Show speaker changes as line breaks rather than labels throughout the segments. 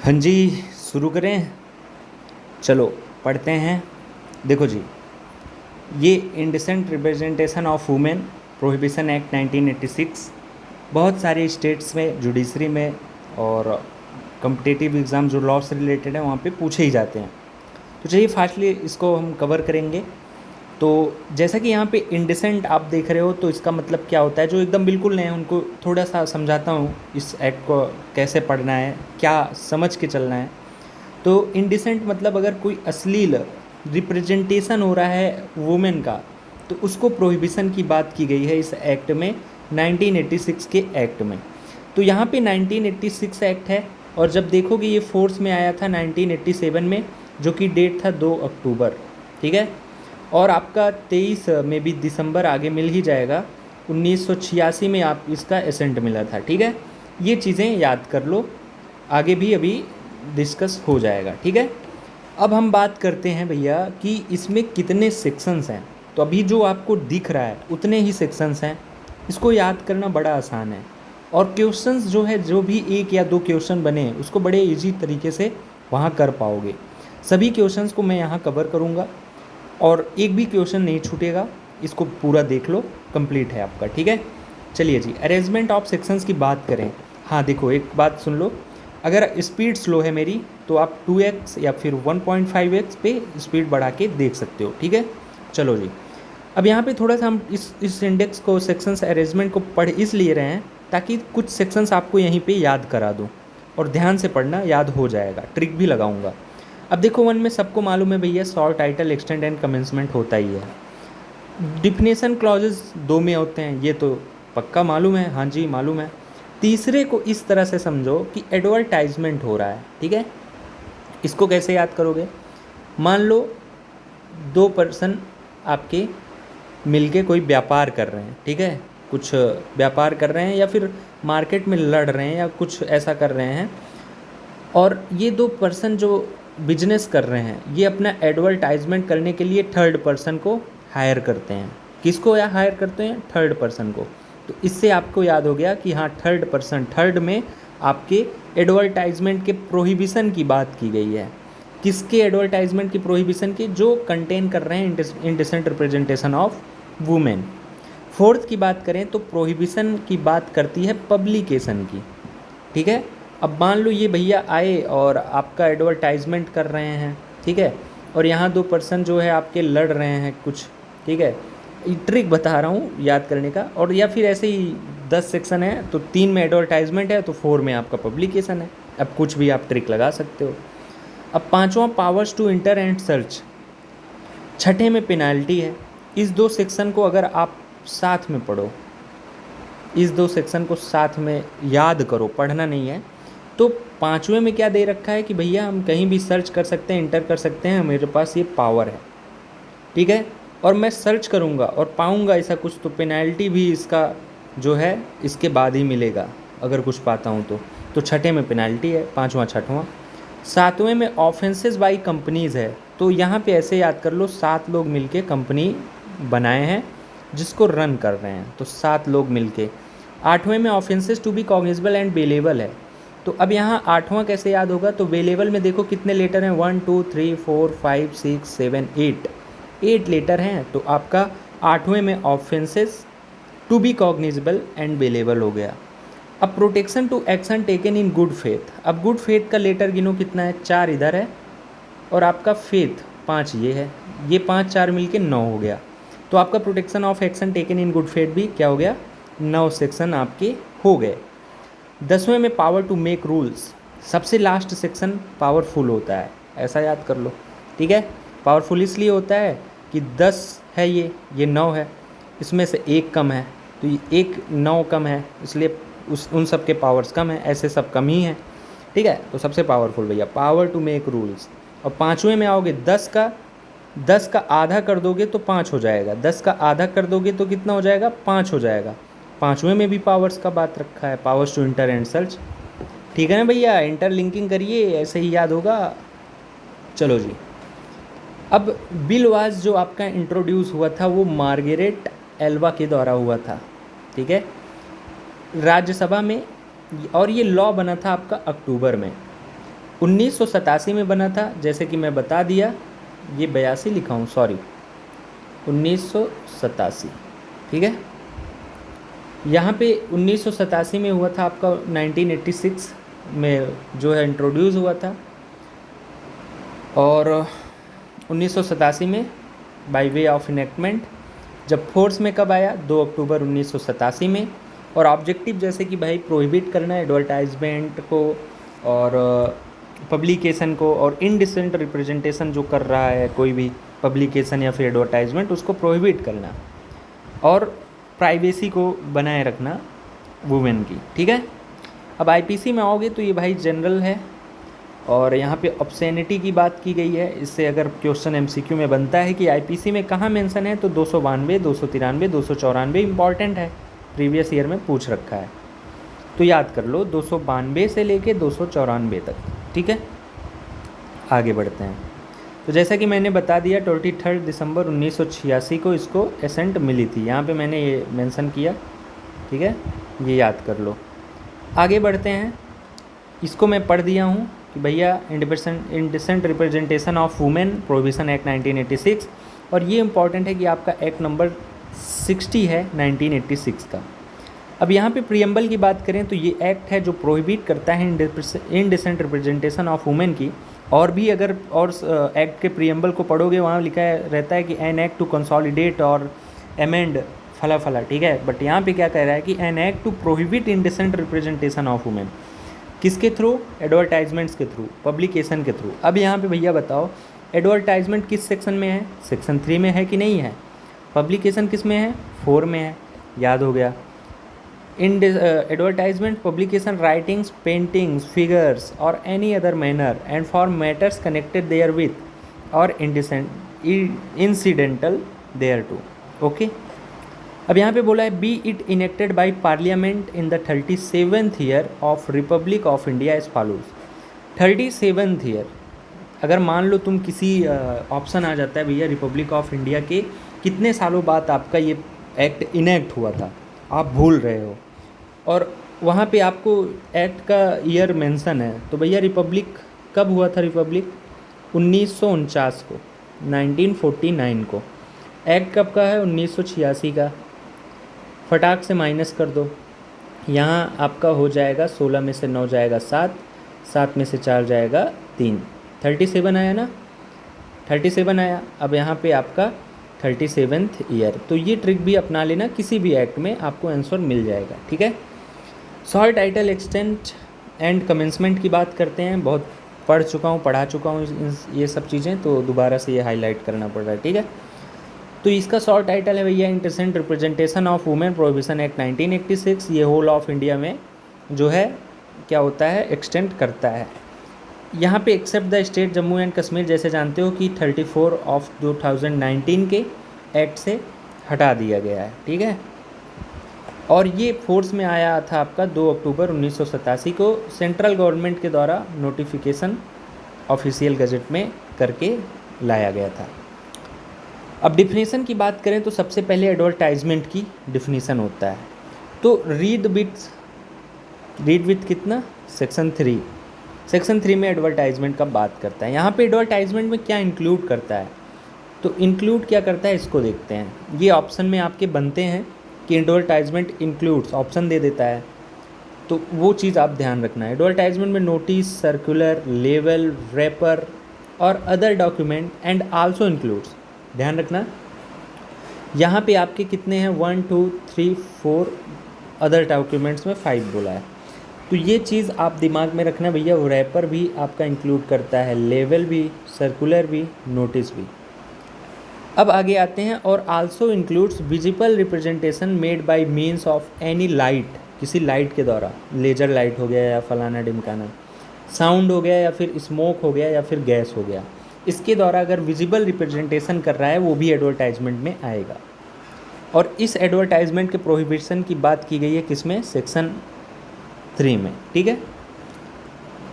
हाँ जी, शुरू करें। चलो पढ़ते हैं। देखो जी, ये indecent representation of women prohibition act 1986 बहुत सारे स्टेट्स में जुडिशरी में और कम्पिटिटिव एग्ज़ाम जो लॉ से रिलेटेड है वहाँ पे पूछे ही जाते हैं। तो चलिए फास्टली इसको हम कवर करेंगे। तो जैसा कि यहाँ पे इंडिसेंट आप देख रहे हो, तो इसका मतलब क्या होता है। जो एकदम बिल्कुल नए हैं उनको थोड़ा सा समझाता हूँ इस एक्ट को कैसे पढ़ना है, क्या समझ के चलना है। तो इंडिसेंट मतलब अगर कोई अश्लील रिप्रेजेंटेशन हो रहा है वुमेन का, तो उसको प्रोहिबिशन की बात की गई है इस एक्ट में, 1986 के एक्ट में। तो यहाँ पे 1986 एक्ट है, और जब देखोगे ये फोर्स में आया था 1987 में, जो कि डेट था 2 अक्टूबर, ठीक है। और आपका 23 में भी दिसंबर आगे मिल ही जाएगा, 1986 में आप इसका एसेंट मिला था, ठीक है। ये चीज़ें याद कर लो, आगे भी अभी डिस्कस हो जाएगा, ठीक है। अब हम बात करते हैं भैया कि इसमें कितने सेक्शंस हैं। तो अभी जो आपको दिख रहा है उतने ही सेक्शंस हैं, इसको याद करना बड़ा आसान है। और क्वेश्चंस जो है, जो भी एक या दो क्वेश्चन बने उसको बड़े इजी तरीके से वहाँ कर पाओगे। सभी क्वेश्चंस को मैं यहाँ कवर करूँगा और एक भी क्वेश्चन नहीं छूटेगा। इसको पूरा देख लो, कंप्लीट है आपका, ठीक है। चलिए जी, अरेंजमेंट ऑफ सेक्शंस की बात करें। हाँ देखो, एक बात सुन लो, अगर स्पीड स्लो है मेरी तो आप 2x या फिर 1.5x पे स्पीड बढ़ा के देख सकते हो, ठीक है। चलो जी, अब यहाँ पे थोड़ा सा हम इस इंडेक्स को, सेक्शंस अरेंजमेंट को पढ़ इसलिए रहे हैं ताकि कुछ सेक्शंस आपको यहीं पे याद करा दूँ, और ध्यान से पढ़ना, याद हो जाएगा, ट्रिक भी लगाऊंगा। अब देखो, वन में सबको मालूम है भैया, short, title, extend and commencement होता ही है। डिफिनेशन क्लॉजेस दो में होते हैं, ये तो पक्का मालूम है, हाँ जी मालूम है। तीसरे को इस तरह से समझो कि एडवर्टाइजमेंट हो रहा है, ठीक है। इसको कैसे याद करोगे। मान लो दो पर्सन आपके मिलके कोई व्यापार कर रहे हैं, ठीक है। कुछ व्यापार कर रहे हैं या फिर मार्केट में लड़ रहे हैं या कुछ ऐसा कर रहे हैं, और ये दो पर्सन जो बिजनेस कर रहे हैं ये अपना एडवर्टाइजमेंट करने के लिए थर्ड पर्सन को हायर करते हैं। किसको या हायर करते हैं, थर्ड पर्सन को। तो इससे आपको याद हो गया कि हाँ, थर्ड पर्सन, थर्ड में आपके एडवर्टाइजमेंट के प्रोहिबिशन की बात की गई है। किसके एडवर्टाइजमेंट की प्रोहिबिशन की, जो कंटेन कर रहे हैं indecent representation of women. Fourth की बात करें तो प्रोहिबिशन की बात करती है पब्लिकेशन की, ठीक है। अब मान लो ये भैया आए और आपका एडवर्टाइजमेंट कर रहे हैं, ठीक है, और यहाँ दो पर्सन जो है आपके लड़ रहे हैं कुछ, ठीक है। ट्रिक बता रहा हूँ याद करने का। और या फिर ऐसे ही 10 सेक्शन है तो 3 में एडवर्टाइजमेंट है तो 4 में आपका पब्लिकेशन है। अब कुछ भी आप ट्रिक लगा सकते हो। अब पांचवा, powers to enter and search. छठे में पेनाल्टी है। इस दो सेक्शन को अगर आप साथ में पढ़ो, इस दो सेक्शन को साथ में याद करो, पढ़ना नहीं है। तो पांचवें में क्या दे रखा है कि भैया हम कहीं भी सर्च कर सकते हैं, इंटर कर सकते हैं, मेरे पास ये पावर है, ठीक है। और मैं सर्च करूँगा और पाऊँगा ऐसा कुछ, तो पेनल्टी भी इसका जो है इसके बाद ही मिलेगा, अगर कुछ पाता हूँ तो। तो छठे में पेनल्टी है, पाँचवा छठवां। सातवें में ऑफेंसेस बाई कंपनीज़ है। तो यहाँ पे ऐसे याद कर लो, 7 लोग मिलके कंपनी बनाए हैं जिसको रन कर रहे हैं, तो 7 लोग मिलके। आठवें में offences to be cognizable and bailable है। तो अब यहाँ आठवां कैसे याद होगा, तो बेलेबल में देखो कितने लेटर हैं, 1 2 3 4 5 6 7 8, 8 लेटर हैं। तो आपका आठवें में offences to be cognizable and bailable हो गया। अब protection to action taken in good faith. अब गुड फेथ का लेटर गिनो कितना है, 4 इधर है, और आपका फेथ 5 ये है, ये 5 4 मिलके 9 हो गया। तो आपका protection of action taken in good faith भी क्या हो गया, 9 सेक्शन आपके हो गए। 10वें में पावर टू मेक रूल्स। सबसे लास्ट सेक्शन पावरफुल होता है, ऐसा याद कर लो, ठीक है। पावरफुल इसलिए होता है कि 10 है, ये 9 है, इसमें से एक कम है, तो ये एक 9 कम है, इसलिए उन सब के पावर्स कम है, ऐसे सब कम ही हैं, ठीक है। तो सबसे पावरफुल भैया पावर टू मेक रूल्स। और पाँचवें में आओगे, 10 का आधा कर दोगे तो 5 हो जाएगा, 10 का आधा कर दोगे तो कितना हो जाएगा, 5 हो जाएगा। पाँचवें में भी पावर्स का बात रखा है, powers to enter and search, ठीक है ना भैया। इंटर लिंकिंग करिए, ऐसे ही याद होगा। चलो जी, अब बिल वाज जो आपका इंट्रोड्यूस हुआ था वो मार्गरेट एल्वा के द्वारा हुआ था, ठीक है, राज्यसभा में। और ये लॉ बना था आपका अक्टूबर में। 1987 में बना था, जैसे कि मैं बता दिया, ये 82 लिखा हूँ, सॉरी, 1987, ठीक है। यहाँ पे 1987 में हुआ था आपका, 1986 में जो है इंट्रोड्यूस हुआ था, और 1987 में बाय वे ऑफ इनेक्टमेंट। जब फोर्स में कब आया? 2 अक्टूबर 1987 में। और ऑब्जेक्टिव जैसे कि भाई प्रोहिबिट करना है एडवर्टाइजमेंट को और पब्लिकेशन को, और इनडिसेंट रिप्रेजेंटेशन जो कर रहा है कोई भी पब्लिकेशन या फिर एडवर्टाइजमेंट, उसको प्रोहिबिट करना, और प्राइवेसी को बनाए रखना वुमेन की, ठीक है। अब आईपीसी में आओगे तो ये भाई जनरल है, और यहाँ पे ऑब्सैनिटी की बात की गई है। इससे अगर क्वेश्चन एमसीक्यू में बनता है कि आईपीसी में कहाँ मेंशन है, तो 292, 293, 294 इंपॉर्टेंट है, प्रीवियस ईयर में पूछ रखा है, तो याद कर लो 292 से लेके 294 तक, ठीक है। आगे बढ़ते हैं। तो जैसा कि मैंने बता दिया 23 दिसंबर 1986 को इसको एसेंट मिली थी, यहाँ पे मैंने ये मेंशन किया, ठीक है, ये याद कर लो। आगे बढ़ते हैं। इसको मैं पढ़ दिया हूँ कि भैया indecent representation of women prohibition act 1986, और ये इंपॉर्टेंट है कि आपका एक्ट नंबर 60 है 1986 का। अब यहाँ पे प्रियम्बल की बात करें तो ये एक्ट है जो प्रोहिबिट करता है इंडिसेंट रिप्रेजेंटेशन ऑफ वुमेन की। और भी अगर और एक्ट के प्रियम्बल को पढ़ोगे वहाँ लिखा रहता है कि एन एक्ट टू कंसोलिडेट और अमेंड फला फला, ठीक है। बट यहाँ पे क्या कह रहा है कि an act to prohibit indecent representation of women, किसके थ्रू? एडवर्टाइजमेंट्स के थ्रू, पब्लिकेशन के थ्रू। अब यहाँ पे भैया बताओ एडवर्टाइजमेंट किस सेक्शन में है? सेक्शन 3 में है कि नहीं है? पब्लिकेशन किस में है? 4 में है, याद हो गया। In advertisement publication writings, paintings, figures or any other manner and for matters connected therewith or incidental thereto, okay. अब यहाँ पे बोला है be it enacted by Parliament in the 37th year of republic of India as follows. 37th year, अगर मान लो तुम किसी option आ जाता है भैया रिपब्लिक ऑफ इंडिया के कितने सालों बाद आपका ये एक्ट इनेक्ट हुआ था, आप भूल रहे हो, और वहाँ पे आपको एक्ट का ईयर मेंशन है, तो भैया रिपब्लिक कब हुआ था? रिपब्लिक 1949 को, 1949 को। एक्ट कब का है? 1986 का। फटाक से माइनस कर दो, यहाँ आपका हो जाएगा 16 में से 9 जाएगा 7, 7 में से 4 जाएगा 3, 37 आया ना, 37 आया। अब यहाँ पे आपका 37th ईयर, तो ये ट्रिक भी अपना लेना, किसी भी एक्ट में आपको आंसर मिल जाएगा, ठीक है। Salt title extent and commencement की बात करते हैं, बहुत पढ़ा चुका हूँ ये सब चीज़ें, तो दोबारा से ये हाईलाइट करना पड़ रहा है, ठीक है। तो इसका शॉर्ट टाइटल है भैया indecent representation of women prohibition act 1986। ये होल ऑफ इंडिया में जो है क्या होता है, एक्सटेंड करता है। यहाँ पे except the state Jammu and Kashmir, जैसे जानते हो कि 34 ऑफ 2019 के एक्ट से हटा दिया गया है, ठीक है। और ये फोर्स में आया था आपका 2 अक्टूबर 1987 को, सेंट्रल गवर्नमेंट के द्वारा नोटिफिकेशन ऑफिशियल गजट में करके लाया गया था। अब डिफिनीसन की बात करें तो सबसे पहले एडवर्टाइजमेंट की डिफिनीसन होता है, तो रीड विथ कितना? सेक्शन 3। सेक्शन 3 में एडवर्टाइजमेंट का बात करता है। यहाँ पे एडवर्टाइजमेंट में क्या इंक्लूड करता है, तो इंक्लूड क्या करता है इसको देखते हैं। ये ऑप्शन में आपके बनते हैं कि एडवर्टाइजमेंट इंक्लूड्स, ऑप्शन दे देता है, तो वो चीज़ आप ध्यान रखना है। एडवर्टाइजमेंट में नोटिस, सर्कुलर, लेवल, रैपर और other document and also includes, ध्यान रखना। यहाँ पे आपके कितने हैं? 1 2 3 4, अदर डॉक्यूमेंट्स में 5 बोला है, तो ये चीज़ आप दिमाग में रखना भैया। रैपर भी आपका इंक्लूड करता है, लेवल भी, सर्कुलर भी, नोटिस भी। अब आगे आते हैं, और also includes visible representation made by means of any light, किसी लाइट के द्वारा, लेजर लाइट हो गया या फलाना ढिमकाना, साउंड हो गया या फिर स्मोक हो गया या फिर गैस हो गया, इसके द्वारा अगर विजिबल रिप्रेजेंटेशन कर रहा है वो भी एडवर्टाइजमेंट में आएगा। और इस एडवर्टाइजमेंट के प्रोहिबिशन की बात की गई है किसमें? सेक्शन 3 में, ठीक है।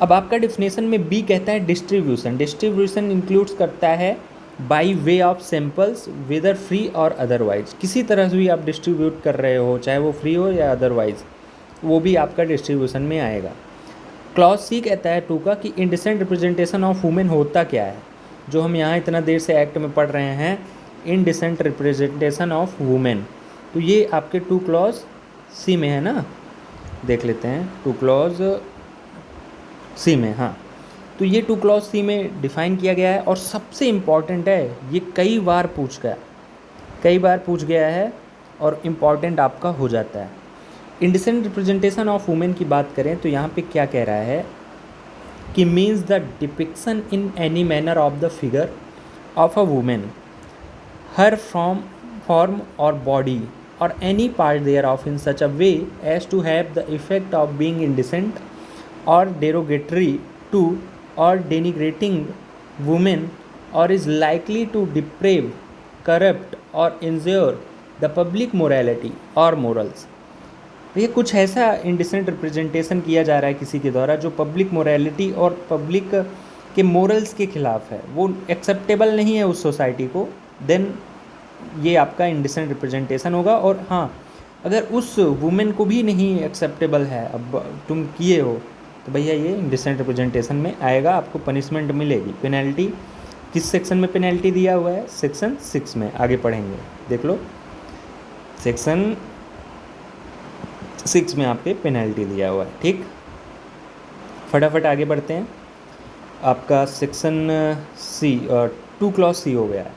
अब आपका डिफिनेशन में बी कहता है डिस्ट्रीब्यूशन। डिस्ट्रीब्यूशन इंक्लूड्स करता है by way of samples whether free और अदरवाइज, किसी तरह से भी आप डिस्ट्रीब्यूट कर रहे हो, चाहे वो फ्री हो या अदरवाइज, वो भी आपका डिस्ट्रीब्यूशन में आएगा। क्लॉज सी कहता है 2 का कि इंडिसेंट रिप्रेजेंटेशन ऑफ वुमेन होता क्या है, जो हम यहाँ इतना देर से एक्ट में पढ़ रहे हैं, इनडिसेंट रिप्रेजेंटेशन ऑफ वुमेन। तो ये आपके 2 क्लॉज सी में है ना, देख लेते हैं 2 क्लॉज सी में। हाँ, तो ये 2 क्लॉज सी में डिफाइन किया गया है और सबसे इम्पॉर्टेंट है, ये कई बार पूछ गया है और इम्पॉर्टेंट आपका हो जाता है। इंडिसेंट रिप्रेजेंटेशन ऑफ वुमेन की बात करें तो यहाँ पे क्या कह रहा है कि means the depiction in any manner of the figure of a women, her form और body or any part thereof in such a way as to have the effect of being indecent or derogatory to or denigrating women, or is likely to deprave, corrupt or injure the public morality or morals। ये कुछ ऐसा indecent representation किया जा रहा है किसी के द्वारा जो पब्लिक मोरालिटी और पब्लिक के मोरल्स के खिलाफ है, वो एक्सेप्टेबल नहीं है उस सोसाइटी को, देन ये आपका इंडिसेंट रिप्रेजेंटेशन होगा। और हाँ, अगर उस वुमेन को भी नहीं एक्सेप्टेबल है, अब तुम किए हो, तो भैया ये इंडिसेंट रिप्रेजेंटेशन में आएगा, आपको पनिशमेंट मिलेगी। पेनल्टी किस सेक्शन में पेनल्टी दिया हुआ है? सेक्शन 6 में, आगे पढ़ेंगे, देख लो, सेक्शन 6 में आपके पेनल्टी दिया हुआ है। ठीक, फटाफट आगे बढ़ते हैं। आपका सेक्शन सी 2 क्लॉज सी हो गया है।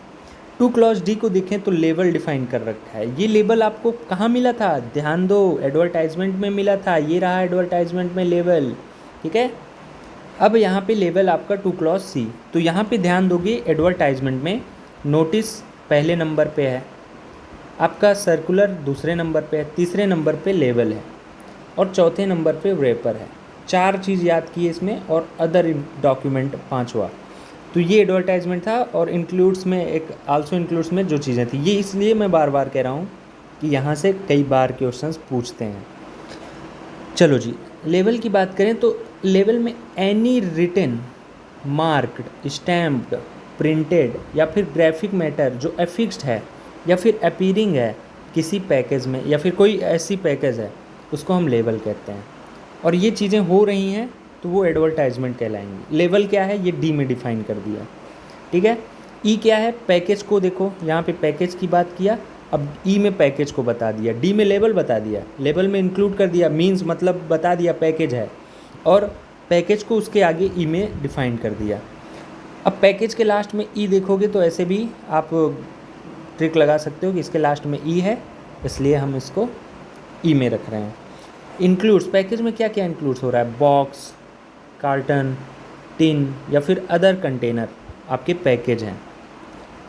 2 क्लॉज डी को देखें तो लेवल डिफाइन कर रखा है। ये लेवल आपको कहाँ मिला था? ध्यान दो, एडवर्टाइजमेंट में मिला था। ये रहा एडवर्टाइजमेंट में लेवल, ठीक है। अब यहाँ पे लेवल आपका 2 क्लॉज सी, तो यहाँ पे ध्यान दोगे, एडवर्टाइजमेंट में नोटिस पहले नंबर पे है, आपका सर्कुलर दूसरे नंबर पे है, तीसरे नंबर पे लेवल है और चौथे नंबर पे रेपर है। 4 चीज़ याद की इसमें, और अदर डॉक्यूमेंट 5वां। तो ये एडवर्टाइजमेंट था, और इंक्लूड्स में एक आल्सो इंक्लूड्स में जो चीज़ें थी, ये इसलिए मैं बार बार कह रहा हूँ कि यहाँ से कई बार क्वेश्चंस पूछते हैं। चलो जी, लेवल की बात करें तो लेवल में any written, marked, stamped, printed या फिर ग्राफिक मैटर जो एफिक्स्ड है या फिर अपीयरिंग है किसी पैकेज में, या फिर कोई ऐसी पैकेज है, उसको हम लेवल कहते हैं। और ये चीज़ें हो रही हैं तो वो एडवर्टाइजमेंट कहलाएंगी। लेवल क्या है, ये डी में डिफाइन कर दिया, ठीक है। ई क्या है? पैकेज को देखो, यहाँ पे पैकेज की बात किया, अब ई में पैकेज को बता दिया, डी में लेवल बता दिया, लेवल में इंक्लूड कर दिया, मीन्स मतलब बता दिया पैकेज है, और पैकेज को उसके आगे ई में डिफाइन कर दिया। अब पैकेज के लास्ट में ई देखोगे तो ऐसे भी आप ट्रिक लगा सकते हो कि इसके लास्ट में ई है, इसलिए हम इसको ई में रख रहे हैं। इंक्लूड्स, पैकेज में क्या क्या इंक्लूड्स हो रहा है? बॉक्स, कार्टन, टिन या फिर अदर कंटेनर आपके पैकेज हैं।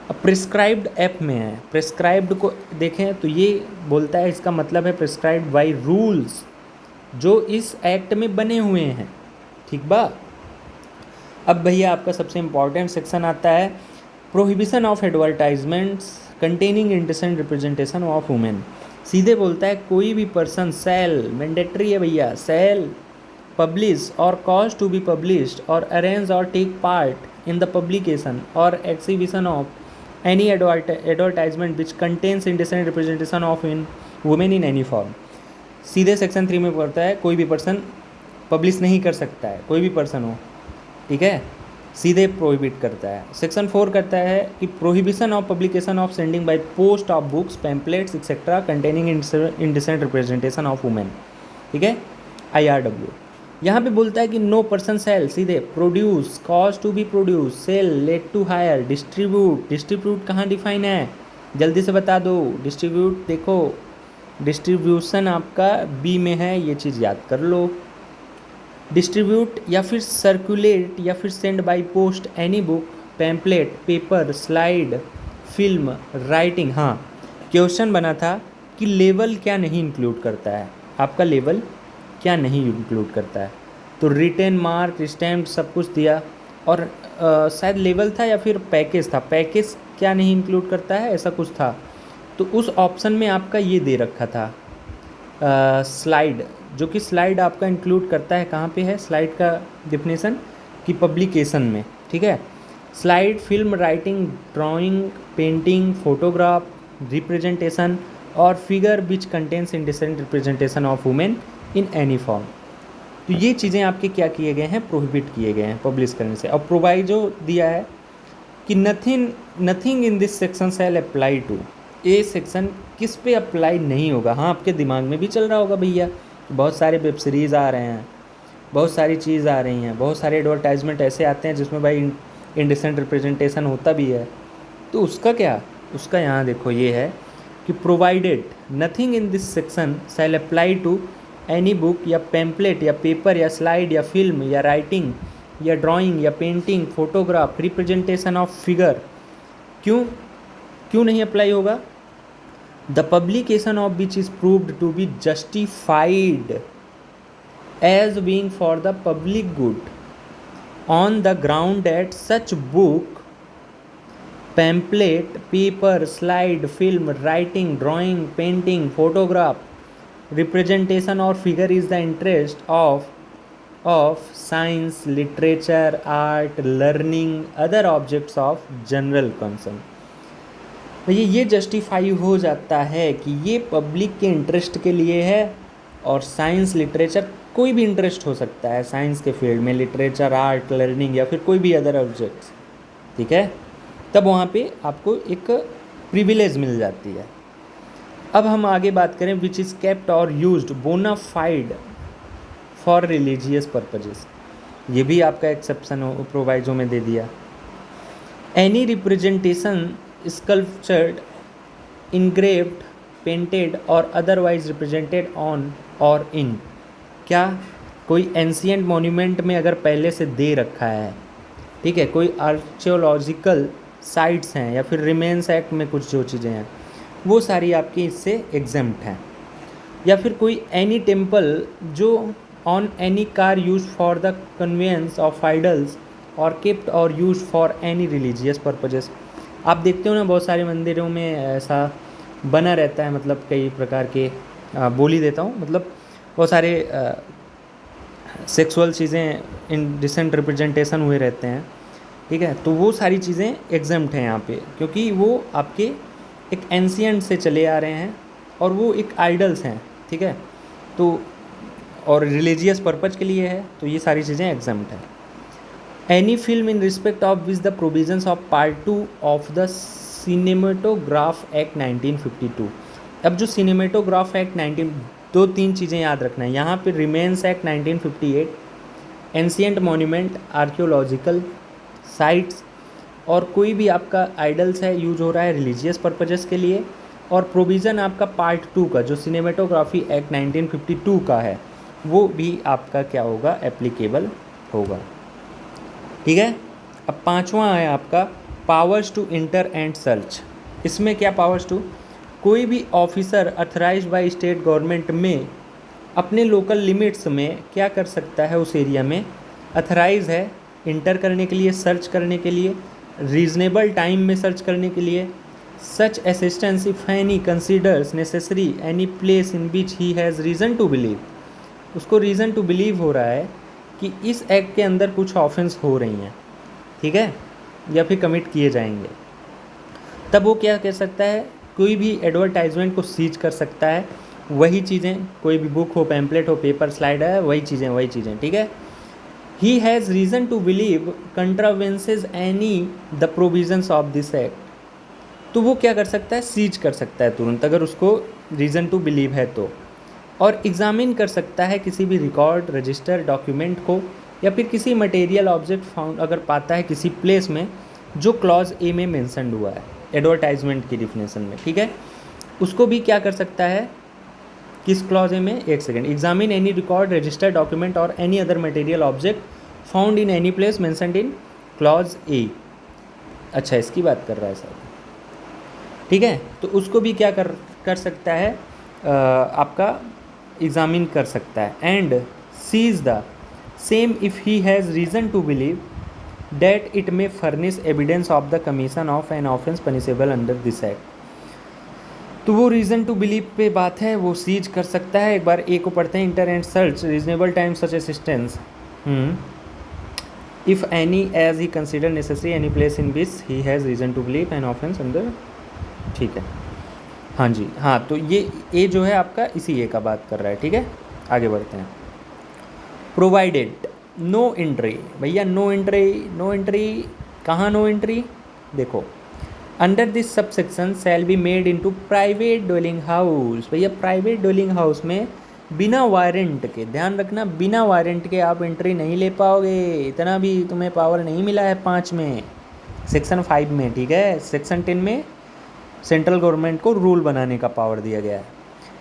अब प्रिस्क्राइब्ड ऐप में है, प्रिस्क्राइब्ड को देखें तो ये बोलता है, इसका मतलब है प्रिस्क्राइब्ड बाय रूल्स जो इस एक्ट में बने हुए हैं, ठीक बा। अब भैया आपका सबसे इम्पॉर्टेंट सेक्शन आता है, prohibition of advertisements containing indecent representation of women. सीधे बोलता है कोई भी पर्सन सेल, मैंडेटरी है भैया, cell publish or cause to be published or arrange or take part in the publication or exhibition of any advertisement which contains indecent representation of women in any form। सीधे section 3 में पढ़ता है, कोई भी person publish नहीं कर सकता है, कोई भी पर्सन हो, ठीक है, सीधे प्रोहिबिट करता है। सेक्शन 4 करता है कि prohibition of publication of sending by post of books, pamphlets etcetera containing indecent representation of women, ठीक है, IRW। यहाँ पे बोलता है कि नो पर्सन सेल, सीधे produce, cause to be produce, sell, let to hire, distribute. Distribute कहाँ define है, जल्दी से बता दो। डिस्ट्रीब्यूट देखो, डिस्ट्रीब्यूशन आपका बी में है, ये चीज़ याद कर लो। डिस्ट्रीब्यूट या फिर सर्कुलेट या फिर send by post any book, pamphlet, paper, slide, film, writing. हाँ, क्वेश्चन बना था कि लेवल क्या नहीं इंक्लूड करता है, आपका लेवल क्या नहीं इंक्लूड करता है, तो रिटेन, मार्क, स्टैम्प सब कुछ दिया, और शायद लेवल था या फिर पैकेज था, पैकेज क्या नहीं इंक्लूड करता है, ऐसा कुछ था। तो उस ऑप्शन में आपका ये दे रखा था स्लाइड, जो कि स्लाइड आपका इंक्लूड करता है, कहाँ पे है स्लाइड का डेफिनेशन, कि पब्लिकेशन में, ठीक है। Slide, film, writing, drawing, painting, photograph, representation और figure which contains indecent representation of women in any form. तो ये चीज़ें आपके क्या किए गए हैं, प्रोहिबिट किए गए हैं पब्लिश करने से। अब प्रोवाइजो दिया है कि nothing in this section shall apply to, ये सेक्शन किस पे अप्लाई नहीं होगा। हाँ, आपके दिमाग में भी चल रहा होगा भैया, बहुत सारे वेब सीरीज़ आ रहे हैं, बहुत सारी चीज़ आ रही हैं, बहुत सारे एडवर्टाइजमेंट ऐसे आते हैं जिसमें भाई इंडिसेंट रिप्रेजेंटेशन होता भी है, तो उसका क्या, उसका यहाँ देखो ये है कि provided nothing in this section shall apply to any book या पैम्पलेट या पेपर या स्लाइड या फिल्म या राइटिंग या ड्राइंग या painting, photograph, representation of figure. क्यों क्यों नहीं अप्लाई होगा? The publication of which is proved to be justified as being for the public good on the ground that such book, pamphlet, paper, slide, film, writing, drawing, painting, photograph, representation और figure is the interest of science, literature, art, learning, other objects of general concern. भैया ये justify हो जाता है कि ये public के interest के लिए है, और साइंस, लिटरेचर, कोई भी इंटरेस्ट हो सकता है साइंस के फील्ड में, लिटरेचर, आर्ट, लर्निंग या फिर कोई भी अदर ऑब्जेक्ट्स, ठीक है, तब वहाँ पे आपको एक प्रिविलेज मिल जाती है। अब हम आगे बात करें विच इज़ केप्ट और used bona fide for religious purposes, ये भी आपका एक्सेप्शन हो प्रोवाइजो में दे दिया। Any representation sculptured, engraved, painted और अदरवाइज रिप्रेजेंटेड ऑन और इन, क्या कोई एंशियंट मॉन्यूमेंट में अगर पहले से दे रखा है, ठीक है, कोई आर्कियोलॉजिकल साइट्स हैं या फिर रिमेन्स एक्ट में कुछ जो चीज़ें हैं वो सारी आपकी इससे एग्जेम्प्ट हैं, या फिर कोई एनी टेम्पल जो on any car use for the conveyance of idols और केप्ट और use for any religious purposes. आप देखते हो ना बहुत सारे मंदिरों में ऐसा बना रहता है, मतलब कई प्रकार के बोली देता हूँ, मतलब बहुत सारे सेक्सुअल चीज़ें इनडिसेंट रिप्रेजेंटेशन हुए रहते हैं, ठीक है, तो वो सारी चीज़ें एग्जेम्प्ट हैं यहाँ पे, क्योंकि वो आपके एक एंशियंट से चले आ रहे हैं और वो एक आइडल्स हैं, ठीक है, तो और रिलीजियस पर्पज के लिए है, तो ये सारी चीज़ें एग्जेम्प्ट हैं। Any film in respect of which the provisions of part 2 of the cinematograph act 1952। अब जो सिनेमेटोग्राफ एक्ट 19, 2-3 चीज़ें याद रखना है यहाँ पे, remains act 1958, ancient monument, archaeological sites और कोई भी आपका आइडल्स है यूज हो रहा है रिलीजियस पर्पजेस के लिए, और प्रोविज़न आपका पार्ट 2 का जो सिनेमेटोग्राफी एक्ट 1952 का है वो भी आपका क्या होगा, एप्लीकेबल होगा, ठीक है। अब 5वां है आपका powers to enter and search. इसमें क्या पावर्स टू, कोई भी officer authorised by state government में अपने लोकल लिमिट्स में क्या कर सकता है, उस एरिया में अथराइज है इंटर करने के लिए, सर्च करने के लिए, रीजनेबल टाइम में सर्च करने के लिए, such assistance if any considers necessary any place in which he has reason to believe, उसको रीज़न टू बिलीव हो रहा है कि इस एक्ट के अंदर कुछ ऑफेंस हो रही हैं, ठीक है, या फिर कमिट किए जाएंगे, तब वो क्या कह सकता है, कोई भी एडवर्टाइजमेंट को सीज कर सकता है। वही चीज़ें, कोई भी बुक हो, पैम्पलेट हो, पेपर, स्लाइड है, वही चीज़ें, ठीक है। He has reason to believe contravenes any the provisions of this act, तो वो क्या कर सकता है, सीज कर सकता है तुरंत अगर उसको रीज़न टू बिलीव है तो, और एग्जामिन कर सकता है किसी भी रिकॉर्ड, रजिस्टर, डॉक्यूमेंट को, या फिर किसी मटेरियल ऑब्जेक्ट फाउंड अगर पाता है किसी प्लेस में जो क्लॉज ए में मेंशन्ड हुआ है एडवर्टाइजमेंट की डिफिनेशन में, ठीक है, उसको भी क्या कर सकता है, किस क्लॉज ए में, एक second, examine any record, register, document or any other material object found in any place mentioned in clause A. अच्छा, इसकी बात कर रहा है सर, ठीक है, तो उसको भी क्या कर सकता है, आपका एग्जामिन कर सकता है, and seize the same if he has reason to believe that it may furnish evidence of the commission of an offence punishable under this act। तो वो रीज़न टू बिलीव पे बात है, वो सीज कर सकता है। एक बार ए को पढ़ते हैं, enter and search reasonable time such assistance if any as he consider necessary any place in which he has reason to believe an offence under, ठीक है, हाँ जी, हाँ, तो ये ए जो है आपका इसी ए का बात कर रहा है, ठीक है, आगे बढ़ते हैं। प्रोवाइडेड नो एंट्री, भैया नो एंट्री, नो एंट्री कहाँ नो एंट्री, देखो under this sub section shall be made into private dwelling house, भैया प्राइवेट डवेलिंग हाउस में बिना वारंट के, ध्यान रखना बिना वारंट के आप एंट्री नहीं ले पाओगे, इतना भी तुम्हें पावर नहीं मिला है 5 में, सेक्शन 5 में, ठीक है। सेक्शन 10 में सेंट्रल गवर्नमेंट को रूल बनाने का पावर दिया गया है।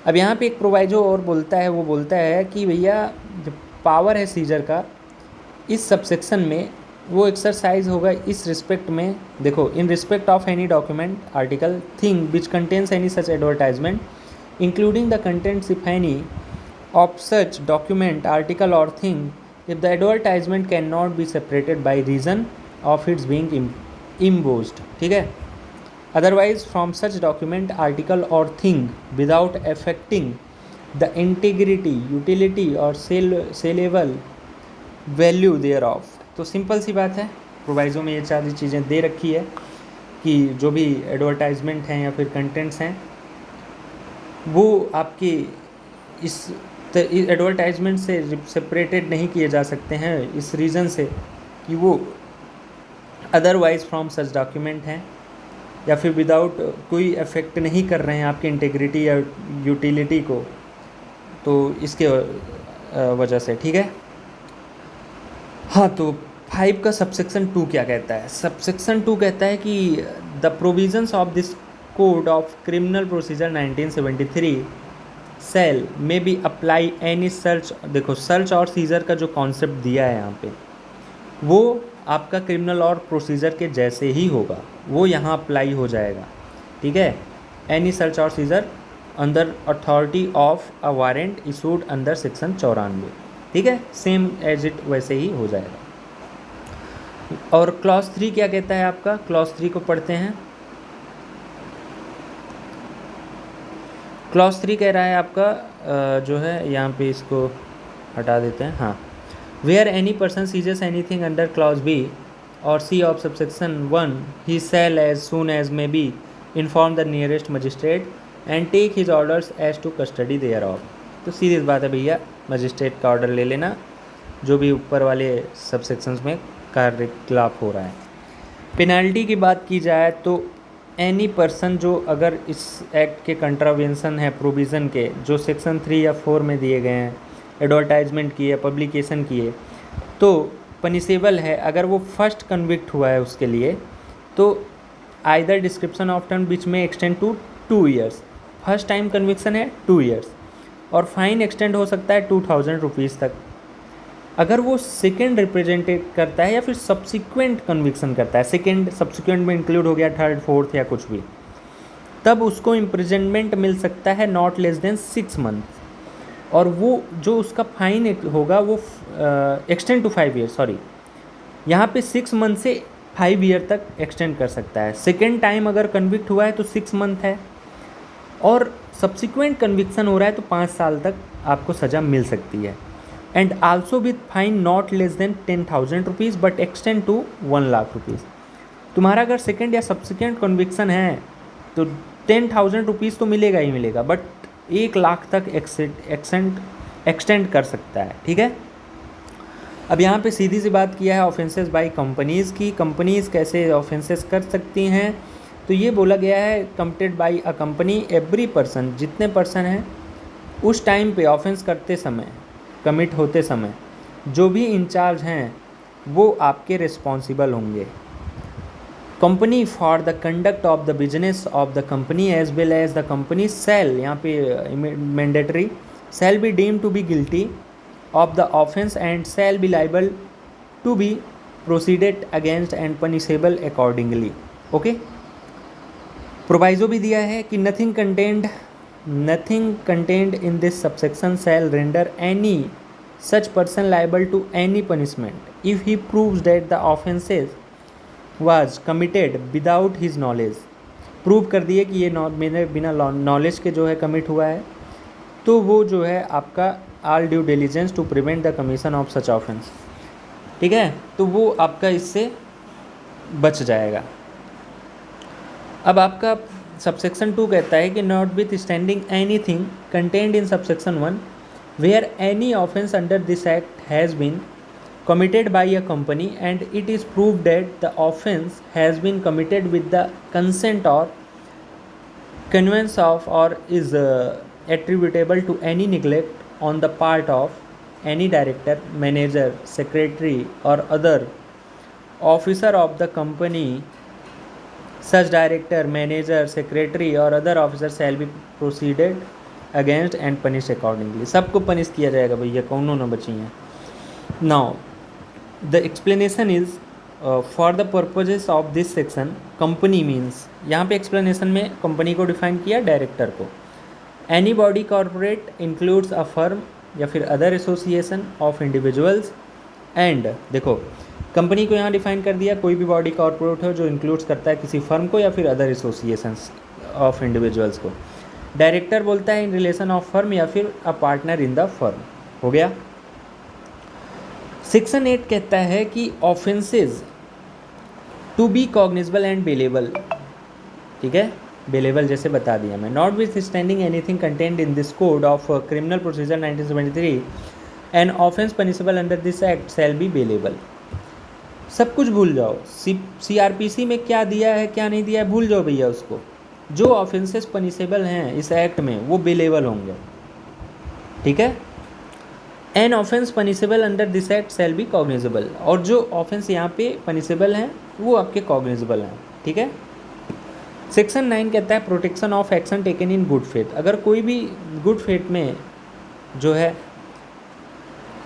अब यहाँ पे एक प्रोवाइजो और बोलता है, वो बोलता है कि भैया जो पावर है सीजर का इस सबसेक्शन में वो एक्सरसाइज होगा इस रिस्पेक्ट में, देखो in respect of any document article thing which contains any such advertisement including the contents if any of such document article or thing if the advertisement cannot be separated by reason of its being embossed, ठीक है। Otherwise from such document article or thing without affecting the integrity utility or saleable value thereof. तो simple सी बात है, proviso में ये सारी चीज़ें दे रखी है कि जो भी एडवर्टाइजमेंट हैं या फिर कंटेंट्स हैं वो आपके इस एडवर्टाइजमेंट से सेपरेटेड नहीं किए जा सकते हैं इस रीज़न से कि वो अदरवाइज फ्रॉम सच डॉक्यूमेंट हैं या फिर विदाउट कोई अफेक्ट नहीं कर रहे हैं आपकी इंटीग्रिटी या यूटिलिटी को, तो इसके वजह से, ठीक है। हाँ, तो 5 का सबसेक्शन 2 क्या कहता है? सबसेक्शन 2 कहता है कि the provisions of this code of criminal procedure 1973 shall में बी अप्लाई एनी सर्च, देखो सर्च और सीजर का जो कॉन्सेप्ट दिया है यहाँ पे वो आपका क्रिमिनल और प्रोसीजर के जैसे ही होगा, वो यहाँ अप्लाई हो जाएगा, ठीक है। एनी सर्च और seizure under authority of a warrant issued under section 94, ठीक है, सेम एज इट वैसे ही हो जाएगा। और क्लॉज 3 क्या कहता है आपका? क्लॉज 3 को पढ़ते हैं। क्लॉज 3 कह रहा है आपका जो है यहाँ पे इसको हटा देते हैं, हाँ, where any person seizes anything under clause B or C of subsection 1 he shall as soon as may be inform the nearest magistrate and take his orders as to custody thereof. तो सीधी बात है भैया, magistrate का order ले लेना जो भी ऊपर वाले सबसेक्शंस में कार्य खिलाफ हो रहा है। पेनाल्टी की बात की जाए तो एनी पर्सन जो अगर इस एक्ट के कंट्रावेंशन है प्रोविज़न के जो सेक्शन 3 या 4 में दिए गए हैं, एडवर्टाइजमेंट किए, पब्लिकेशन किए, तो पनिशेबल है। अगर वो फर्स्ट कन्विक्ट हुआ है उसके लिए तो either description of term which may extend to 2 years, first time conviction है 2 ईयर्स, और फाइन एक्सटेंड हो सकता है 2000 रुपीज़ तक। अगर वो सेकेंड रिप्रेजेंटेट करता है या फिर सब्सिक्वेंट कन्विक्शन करता है, सेकेंड सब्सिक्वेंट में इंक्लूड हो गया थर्ड फोर्थ या कुछ भी, तब उसको इम्प्रिजनमेंट मिल सकता है नॉट लेस देन 6 मंथ, और वो जो उसका फाइन होगा वो एक्सटेंड टू 5 ईयर, सॉरी यहाँ पे 6 मंथ से 5 ईयर तक एक्सटेंड कर सकता है। सेकेंड टाइम अगर कन्विक्ट हुआ है तो 6 मंथ है, और सब्सिक्वेंट कन्विक्शन हो रहा है तो 5 साल तक आपको सज़ा मिल सकती है। And also with fine not less than 10,000 rupees but extend to 1 lakh rupees. तुम्हारा अगर सेकेंड या सब्सिक्वेंट कन्विक्शन है तो 10,000 रुपीज़ तो मिलेगा ही मिलेगा, बट 1 लाख तक एक्सटेंड कर सकता है, ठीक है। अब यहाँ पे सीधी सी बात किया है ऑफेंसेस बाय कंपनीज़ की, कंपनीज़ कैसे ऑफेंसेस कर सकती हैं। तो ये बोला गया है committed by a company every person, जितने पर्सन हैं उस टाइम पे ऑफेंस करते समय, कमिट होते समय जो भी इंचार्ज हैं वो आपके रिस्पॉन्सिबल होंगे। Company for the conduct of the business of the company as well as the company shall, यहाँ पे mandatory, shall be deem to be guilty of the offence and shall be liable to be proceeded against and punishable accordingly, okay. Proviso भी दिया है कि nothing contained in this subsection shall render any such person liable to any punishment if he proves that the offences was committed without his knowledge। Prove कर दिए कि ये मेरे बिना नॉलेज के जो है कमिट हुआ है, तो वो जो है आपका all due diligence to prevent the commission of such offense, ठीक है, तो वो आपका इससे बच जाएगा। अब आपका सबसेक्शन 2 कहता है कि not with standing any thing contained in subsection 1 where any offence under this act has been committed by a company and it is proved that the offence has been committed with the consent or connivance of or is attributable to any neglect on the part of any director, manager, secretary or other officer of the company. Such director, manager, secretary or other officer shall be proceeded against and punished accordingly. सबको punish किया जाएगा भैया, कौनों न बची हैं. Now the explanation is for the purposes of this section, company means, यहाँ पे explanation में company को define किया, director को. Any body corporate includes a firm या फिर other association of individuals and देखो कंपनी को यहाँ डिफाइन कर दिया, कोई भी बॉडी कॉर्पोरेट हो जो इंक्लूड्स करता है किसी फर्म को या फिर अदर एसोसिएशंस ऑफ इंडिविजुअल्स को. डायरेक्टर बोलता है इन रिलेशन ऑफ फर्म या फिर a partner in the firm. हो गया. सेक्शन 8 कहता है कि offences to be cognizable and bailable. ठीक है, बेलेबल जैसे बता दिया मैं. Notwithstanding anything contained in this code of criminal procedure 1973 an offence punishable under this act shall be bailable. सब कुछ भूल जाओ, CRPC में क्या दिया है क्या नहीं दिया है भूल जाओ भैया उसको. जो ऑफेंसेस पनिशेबल हैं इस एक्ट में वो बेलेबल होंगे. ठीक है. N offence punishable under this act shall B cognizable, और जो ऑफेंस यहाँ पे पनिशेबल हैं वो आपके कॉग्निजेबल हैं. ठीक है. सेक्शन 9 कहता है protection of action taken in good faith. अगर कोई भी गुड फेथ में जो है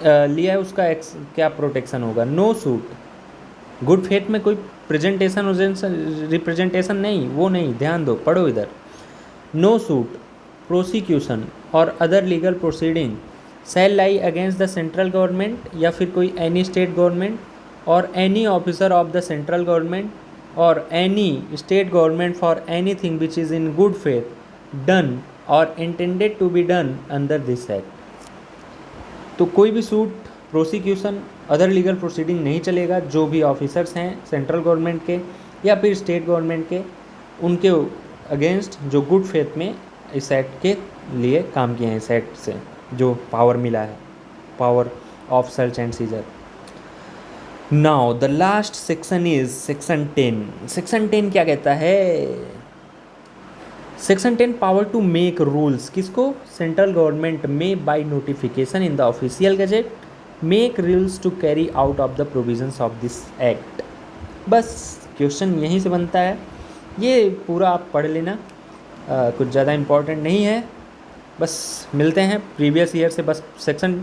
लिया है उसका क्या प्रोटेक्शन होगा. No suit. गुड फेथ में कोई प्रेजेंटेशन रिप्रेजेंटेशन नहीं, वो नहीं, ध्यान दो, पढ़ो इधर. No suit, prosecution or other legal proceeding shall lie against the central government या फिर कोई any state government or any officer of the central government or any state government for any thing which is in good faith done or intended to be done under this act. तो कोई भी suit, prosecution, other legal proceeding नहीं चलेगा जो भी officers हैं central government के या फिर स्टेट गवर्नमेंट के, उनके अगेंस्ट जो गुड फेथ में इस एक्ट के लिए काम किए हैं, इस एक्ट से जो पावर मिला है, power of search and seizure. Now the last section is section 10. Section 10 क्या कहता है. Section 10 power to make rules. किसको. सेंट्रल गवर्नमेंट में by notification in the official gazette make rules to carry out of the provisions of this act. बस question यहीं से बनता है. ये पूरा आप पढ़ लेना, कुछ ज़्यादा इम्पोर्टेंट नहीं है. बस मिलते हैं प्रीवियस ईयर से. बस सेक्शन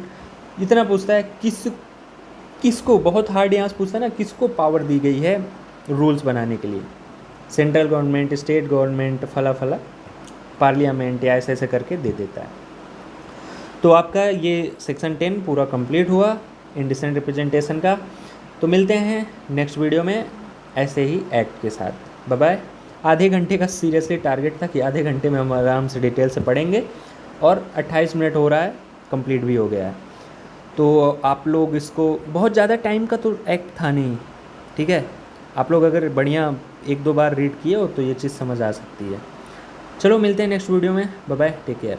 इतना पूछता है किसको, बहुत हार्ड यहाँ से पूछता है ना, किसको पावर दी गई है रूल्स बनाने के लिए. सेंट्रल गवर्नमेंट, स्टेट गवर्नमेंट, फला फला, पार्लियामेंट या ऐसे करके दे देता है. तो आपका ये सेक्शन 10 पूरा कंप्लीट हुआ इंडिसेंट रिप्रेजेंटेशन का. तो मिलते हैं नेक्स्ट वीडियो में ऐसे ही एक्ट के साथ. Bye bye. आधे घंटे का सीरियसली टारगेट था कि आधे घंटे में हम आराम से डिटेल से पढ़ेंगे और 28 मिनट हो रहा है, कंप्लीट भी हो गया है. तो आप लोग इसको, बहुत ज़्यादा टाइम का तो एक्ट था नहीं. ठीक है. आप लोग अगर बढ़िया 1-2 बार रीड किए हो तो ये चीज़ समझ आ सकती है. चलो मिलते हैं नेक्स्ट वीडियो में. Bye bye. Take care.